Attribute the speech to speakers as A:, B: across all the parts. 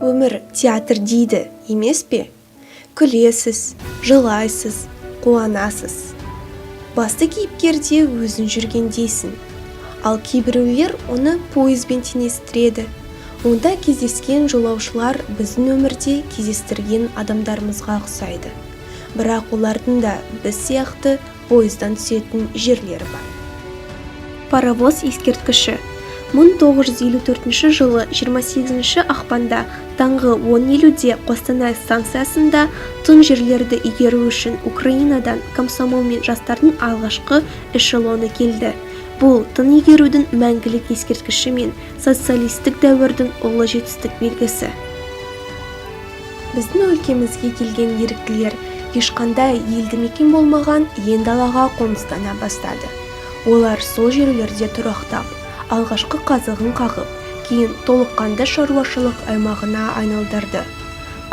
A: Өмір театр дейді, емес пе? Күлесіз, жылайсыз, қуанасыз. Басты кейіпкер де өзін жүргендейсін. Ал кейбіреулер оны пойызбен теңестіреді. Онда кездескен жолаушылар біздің өмірде кездестірген адамдарымызға ұқсайды. Бірақ олардың да біз сияқты пойыздан түсетін жерлері бар. Паровоз ескерткіші. 1954 жылы 28 ақпанда таңғы 10:50-де Қостанай станциясында тың жерлерді игеру үшін Украинадан комсомол мен жастардың алғашқы эшелоны келді. Бұл тың игерудің мәңгілік ескерткіші мен социалистік дәуірдің ұлы жетістік белгісі. Біздің өлкемізге келген еріктілер ешқандай елді мекен болмаған ен далаға қоныстана бастады. Олар сол жерлерде тұрақтап, алғашқы қазығын қағып, кейін толыққанды шаруашылық аймағына айналдырды.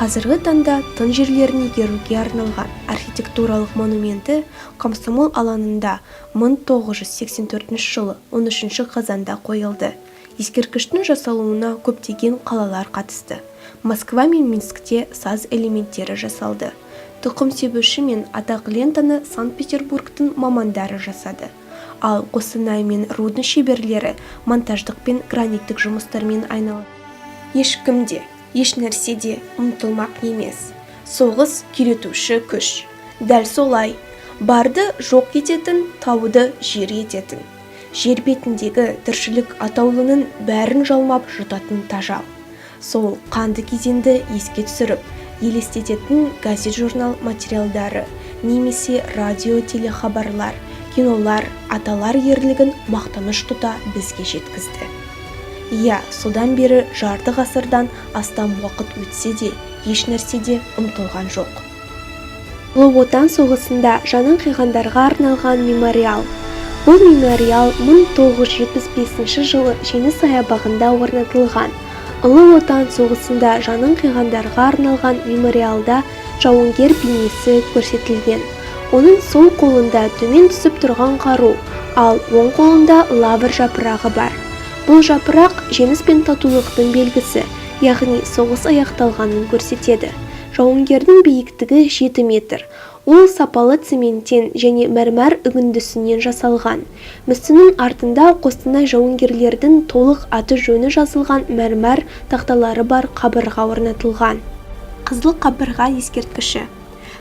A: Қазіргі таңда тың жерлерін игеруге арналған архитектуралық монументі Комсомол алаңында 1984 жылы 13 қазанда қойылды. Ескерткіштің жасалуына көптеген қалалар қатысты. Москва мен Минскте саз элементтері жасалды. Тұқым себуші мен атақ лентаны Санкт-Петербургтың мамандары жасады. Ал Қостанай мен Рудың шеберлері монтаждық пен граниттік жұмыстармен айналысты. Ешкімде, еш нәрседе ұмытылмақ емес. Соғыс күйретуші күш. Дәл солай, барды жоқ ететін, тауды жер ететін. Жер бетіндегі тіршілік атаулының бәрін жалмап жұтатын тажал. Сол қанды кезеңді еске түсіріп, елестететін газет-журнал материалдары, немесе радио-телехабарлар, кинолар, аталар ерлігін мақтаныш тұта бізге жеткізді. Содан бері жарты ғасырдан астам уақыт өтсе де, еш нәрседе ұмытылған жоқ. Ұлы Отан соғысында жанын қиғандарға арналған мемориал. Бұл мемориал 1975 жылы Жеңіс саябағында орнатылған. Ұлы Отан соғысында жанын қиғандарға арналған мемориалда жауынгер бейнесі көрсетілген. Оның сол қолында төмен түсіп тұрған қару, ал оң қолында лавр жапырағы бар. Бұл жапырақ жеңіс пен татулықтың белгісі, яғни соғыс аяқталғанын көрсетеді. Жауынгердің биіктігі 7 метр. Ол сапалы цементтен және мәрмәр үгіндісінен жасалған. Мүсіннің артында Қостанай жауынгерлердің толық аты жөні жазылған мәрмәр тақталары бар қабырға орнатылған. Қызыл қабырға ескерткіші.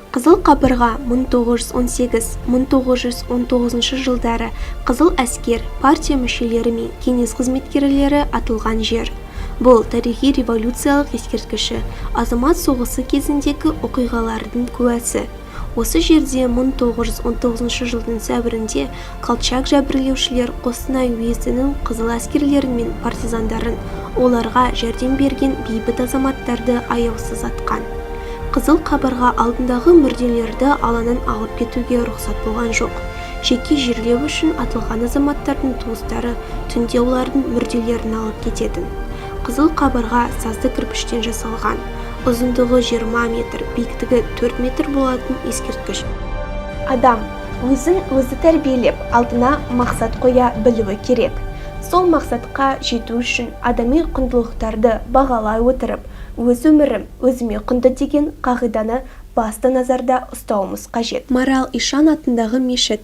A: Қызыл қабырға 1918-1919 жылдары Қызыл әскер, партия мүшелері мен кеңес қызметкерлері атылған жер. Бұл тарихи революциялық ескерткіші, азамат соғысы кезіндегі оқиғалардың куәсі. Осы жерде 1919 жылдың сәуірінде Колчак жәбірлеушілер Қостанай уезінің қызыл әскерлерін мен партизандарын, оларға жәрдем берген бейбіт азаматтарды аяусыз атқан. Қызыл қабырға алдындағы мүрделерді алаңнан алып кетуге рұқсат болған жоқ. Жеке жерлеу үшін атылған азаматтардың туыстары түнде олардың мүрделерін алып кететін. Қызыл қабырға сазды кірпіштен жасалған. Ұзындығы 20 метр, биіктігі 4 метр болатын ескерткіш. Адам өзін өзі тәрбиелеп, алдына мақсат қоя білуі керек. Сол мақсатқа жету үшін адами құндылықтарды бағалай отырып, өз өмірім өзіме құнды деген қағиданы басты назарда ұстауымыз қажет. Марал Ишан атындағы мешіт.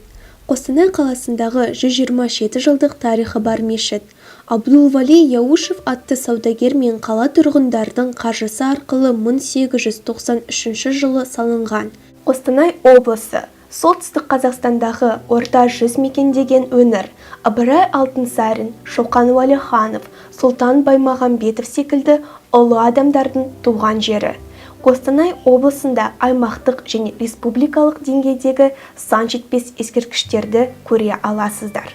A: Қостанай қаласындағы 127 жылдық тарихы бар мешіт. Абдулвали Яушев атты саудагер мен қала тұрғындардың қаржысы арқылы 1893 жылы салынған. Қостанай облысы, солтүстік Қазақстандағы орта жүз мекендеген өңір. Ыбырай Алтынсарин, Шоқан Уәлиханов, Сұлтан Баймағамбетов секілді ұлы адамдардың туған жері. Қостанай облысында аймақтық және республикалық деңгейдегі сан жетпес ескерткіштерді көре аласыздар.